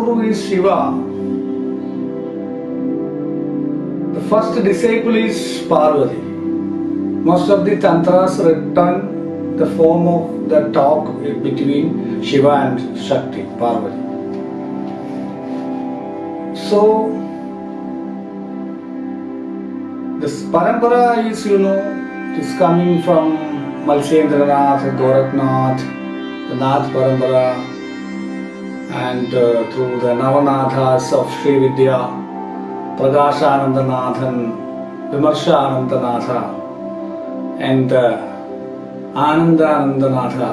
Guru is Shiva. The first disciple is Parvati. Most of the tantras return the form of the talk between Shiva and Shakti, Parvati. So, this parampara is, it is coming from Malsendranath, Gorakhnath, the Nath parampara, and through the Navanathas of Sri Vidya, Prakashanandanathan, Vimarshanandanatha, and Anandanandanatha.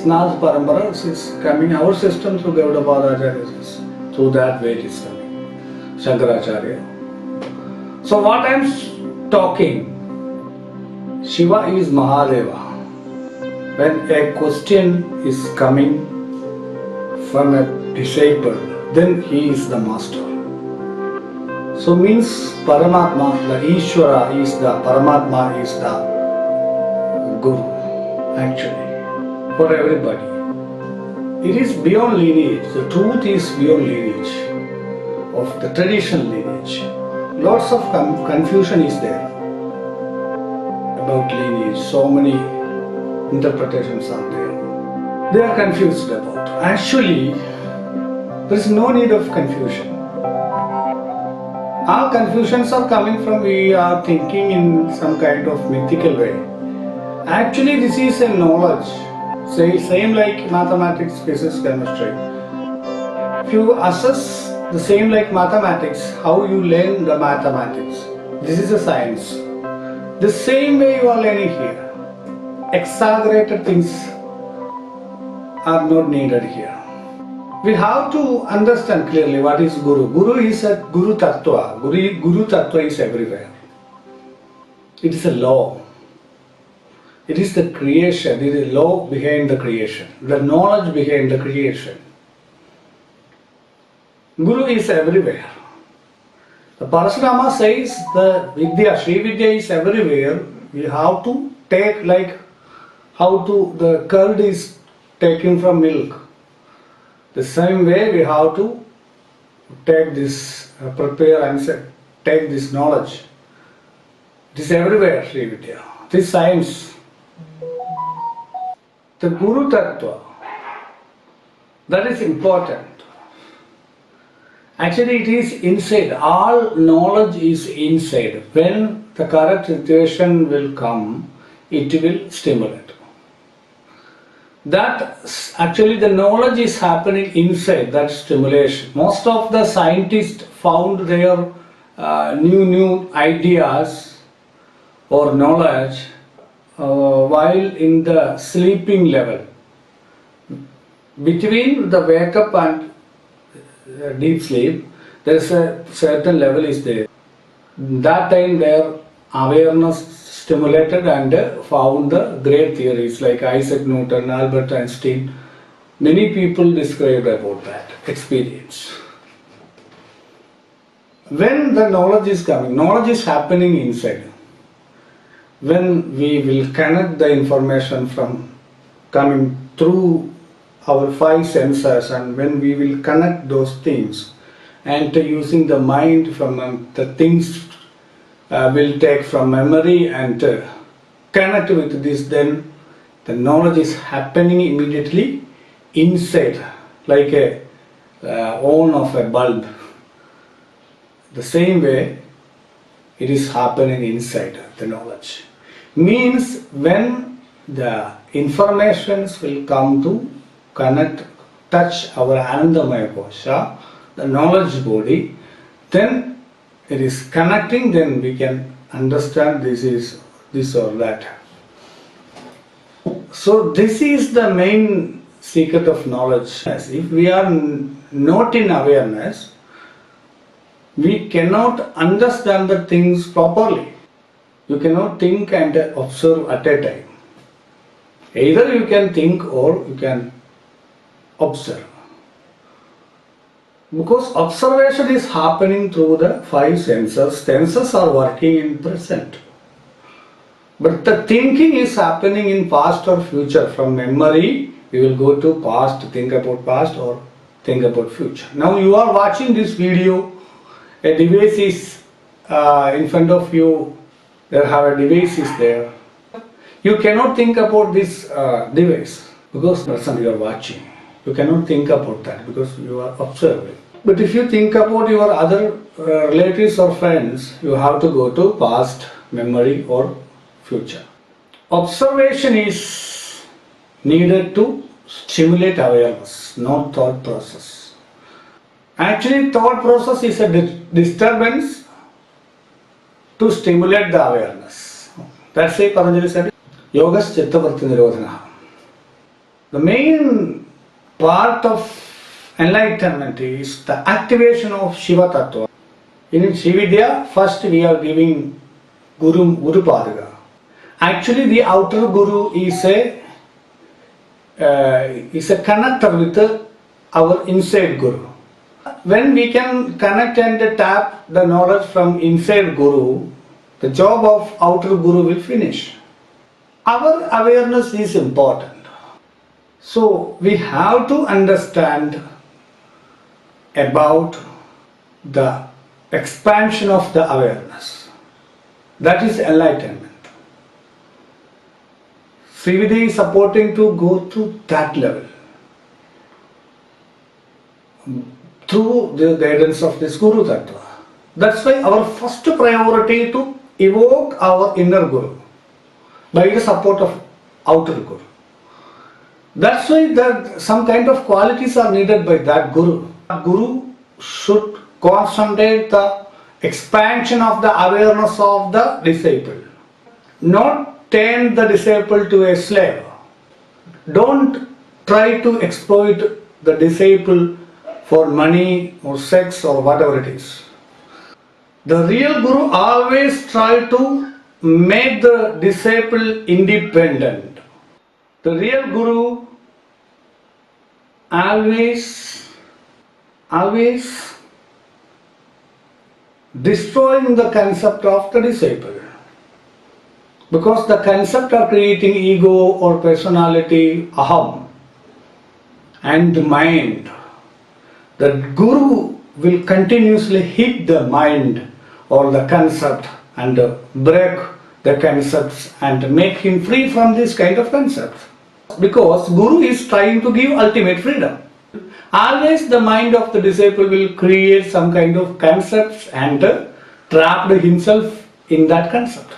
Nath parampara is coming, our system through Gaudapada Acharya, through that way it is coming, Shankaracharya. So what I am talking, Shiva is Mahadeva. When a question is coming from a disciple, then he is the master. So means Paramatma, the Ishvara is the Paramatma is the Guru actually for everybody. It is beyond lineage. The truth is beyond lineage of the traditional lineage. Lots of confusion is there about lineage. So many interpretations are there. They are confused about. Actually, there is no need of confusion. All confusions are coming from we are thinking in some kind of mythical way. Actually, this is a knowledge. Same like mathematics, physics, chemistry. If you assess the same like mathematics, how you learn the mathematics. This is a science. The same way you are learning here. Exaggerated things are not needed here. We have to understand clearly what is Guru. Guru is a Guru Tattva. Guru Tattva is everywhere. It is a law. It is the creation. It is a law behind the creation. The knowledge behind the creation. Guru is everywhere. The Parashurama says the Vidya, Sri Vidya is everywhere. We have to take like how to the curd is taken from milk. The same way we have to take this, prepare and take this knowledge. It is everywhere, Sri Vidya. This science. The Guru Tattva, that is important. Actually, it is inside. All knowledge is inside. When the correct situation will come, it will stimulate. That actually the knowledge is happening inside that stimulation. Most of the scientists found their new ideas or knowledge while in the sleeping level. Between the wake up and deep sleep, there is a certain level is there. That time their awareness stimulated and found the great theories like Isaac Newton, Albert Einstein. Many people described about that experience. When the knowledge is coming, knowledge is happening inside. When we will connect the information from coming through our five senses, and when we will connect those things and using the mind from the things will take from memory and connect with this, then the knowledge is happening immediately inside like a on of a bulb. The same way it is happening inside the knowledge. Means when the informations will come to connect, touch our Anandamaya Kosha, the knowledge body, then it is connecting, then we can understand this is this or that. So this is the main secret of knowledge. If we are not in awareness, we cannot understand the things properly. You cannot think and observe at a time. Either you can think or you can observe. Because observation is happening through the five senses. Senses are working in present. But the thinking is happening in past or future. From memory, we will go to past, think about past, or think about future. Now you are watching this video, a device is in front of you, there have a device is there. You cannot think about this device because the person you are watching. You cannot think about that because you are observing. But if you think about your other relatives or friends, you have to go to past, memory or future. Observation is needed to stimulate awareness, not thought process. Actually, thought process is a disturbance to stimulate the awareness. That's why Patanjali said, Yogas Chittavritti Nirodhana. The main part of enlightenment is the activation of Shiva Tattva. In Shividya, first we are giving Guru Padaga. Actually, the outer Guru is a connector with our inside Guru. When we can connect and tap the knowledge from inside Guru, the job of outer Guru will finish. Our awareness is important. So we have to understand about the expansion of the awareness. That is enlightenment. Srividya is supporting to go to that level through the guidance of this Guru Tattva. That's why our first priority to evoke our inner Guru by the support of outer Guru. That's why that some kind of qualities are needed by that Guru. Guru should concentrate the expansion of the awareness of the disciple, not turn the disciple to a slave. Don't try to exploit the disciple for money or sex or whatever it is. The real Guru always try to make the disciple independent. The real Guru always destroying the concept of the disciple. Because the concept of creating ego or personality, aham, and mind, the Guru will continuously hit the mind or the concept and break the concepts and make him free from this kind of concepts. Because Guru is trying to give ultimate freedom. Always the mind of the disciple will create some kind of concepts and trap himself in that concept.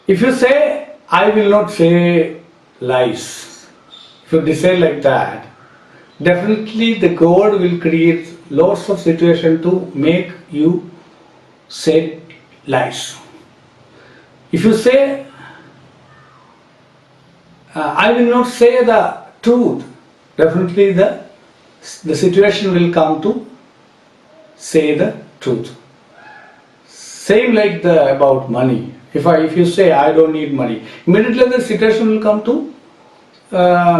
If you say, I will not say lies, if you decide like that, definitely the God will create lots of situations to make you say lies. If you say, I will not say the truth, definitely the situation will come to say the truth. Same like about money. If you say I don't need money, immediately the situation will come to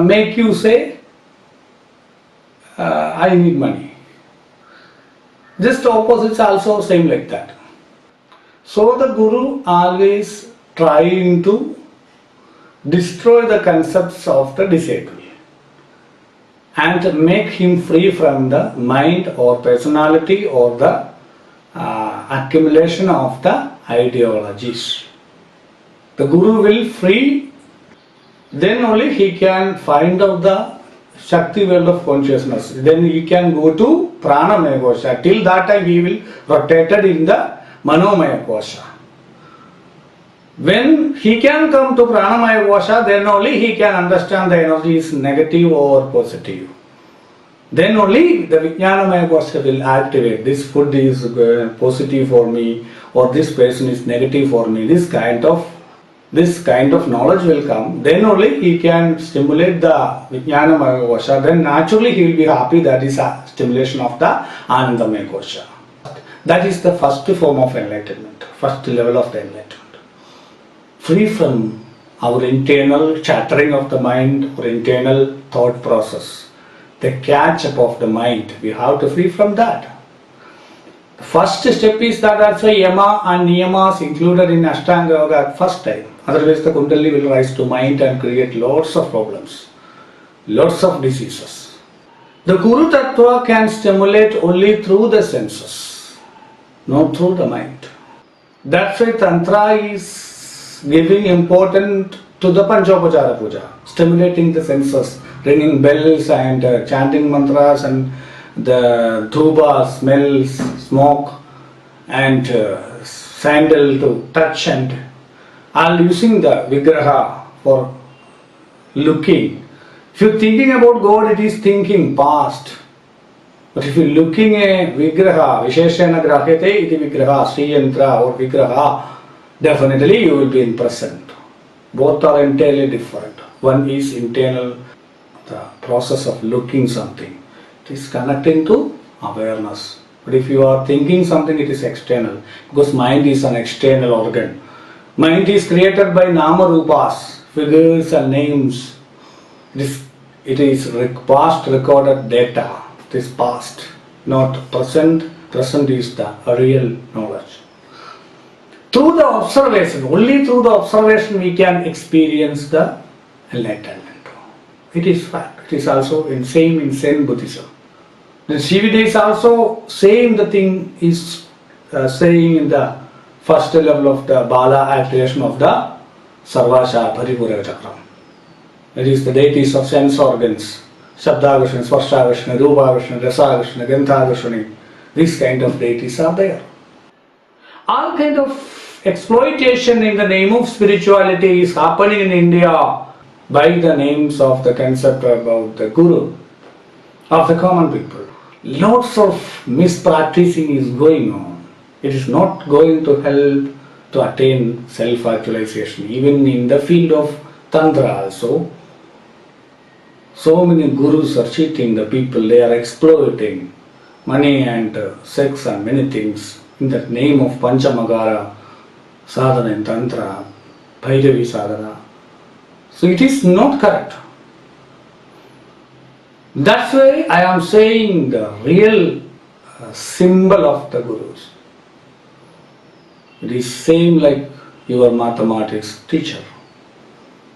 make you say I need money. Just opposites also same like that. So the Guru always trying to destroy the concepts of the disciple and make him free from the mind or personality or the accumulation of the ideologies. The Guru will free, then only he can find out the Shakti world of consciousness. Then he can go to Pranamaya Kosha. Till that time he will rotated in the Manomaya Kosha. When he can come to Pranamaya Kosha, then only he can understand the energy is negative or positive. Then only the Vijnanamaya Kosha will activate. This food is positive for me, or this person is negative for me. This kind of knowledge will come. Then only he can stimulate the Vijnanamaya Kosha. Then naturally he will be happy. That is a stimulation of the Anandamaya Kosha. That is the first form of enlightenment, first level of the enlightenment. Free from our internal chattering of the mind or internal thought process, the catch up of the mind, we have to free from that. The first step is that also yama and niyamas included in Ashtanga Yoga at first time. Otherwise the Kundalini will rise to mind and create lots of problems, lots of diseases. The Guru Tattva can stimulate only through the senses, not through the mind. That's why Tantra is giving importance to the Panchopachara Puja, stimulating the senses, ringing bells and chanting mantras and the dhuba smells, smoke and sandal to touch and all using the Vigraha for looking. If you're thinking about God, it is thinking past. But if you're looking at Vigraha, Visheshana Grahyate iti Vigraha, Sriyantra or Vigraha, definitely you will be in present. Both are entirely different. One is internal, the process of looking something. It is connecting to awareness. But if you are thinking something, it is external. Because mind is an external organ. Mind is created by Nama Rupas, figures and names. It is past recorded data. It is past, not present. Present is the real knowledge. Through the observation, only through the observation we can experience the enlightenment. It is fact. It is also same in Zen Buddhism. The Shivida is also same the thing is saying in the first level of the Bala activation of the Sarvasha Paripura Chakram. It is the deities of sense organs, Shabdagashana, Sparshagashana, Rupagashana, Rasagashana, Gandhagashana. These kind of deities are there. All kind of exploitation in the name of spirituality is happening in India by the names of the concept about the Guru of the common people. Lots of mispracticing is going on. It is not going to help to attain self-actualization. Even in the field of Tantra also, so many gurus are cheating the people. They are exploiting money and sex and many things in the name of Panchamagara sadhana in Tantra, Bhairavi sadhana. So it is not correct. That's why I am saying the real symbol of the Gurus. It is same like your mathematics teacher.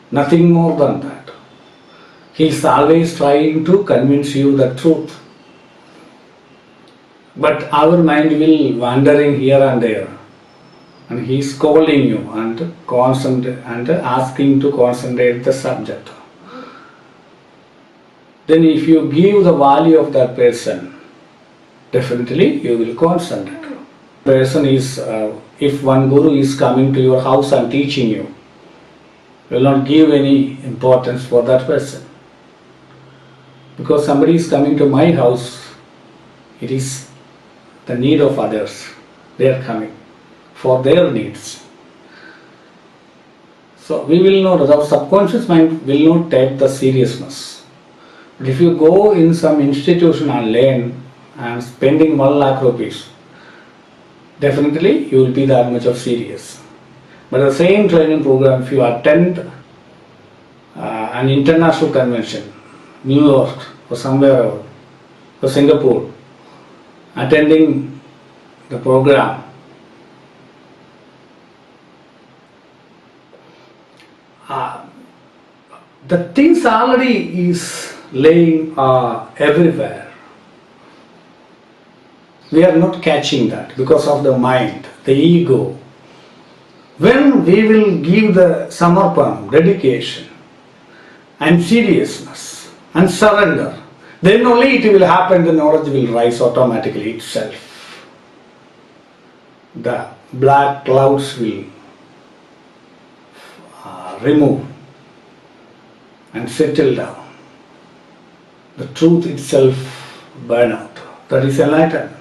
Nothing more than that. He is always trying to convince you the truth. But our mind will wandering here and there. And he is calling you and asking to concentrate the subject. Then if you give the value of that person, definitely you will concentrate. Person is, if one guru is coming to your house and teaching you, you will not give any importance for that person. Because somebody is coming to my house, it is the need of others. They are coming for their needs. So we will not, our subconscious mind will not take the seriousness. But if you go in some institution and learn and spending 1 lakh rupees, definitely you will be that much of serious. But the same training program, if you attend an international convention, New York or somewhere else, or Singapore, attending the program, the things already is laying everywhere. We are not catching that because of the mind, the ego. When we will give the samarpan, dedication and seriousness and surrender, then only it will happen, the knowledge will rise automatically itself. The black clouds will remove and settle down. The truth itself burn out. That is enlightenment.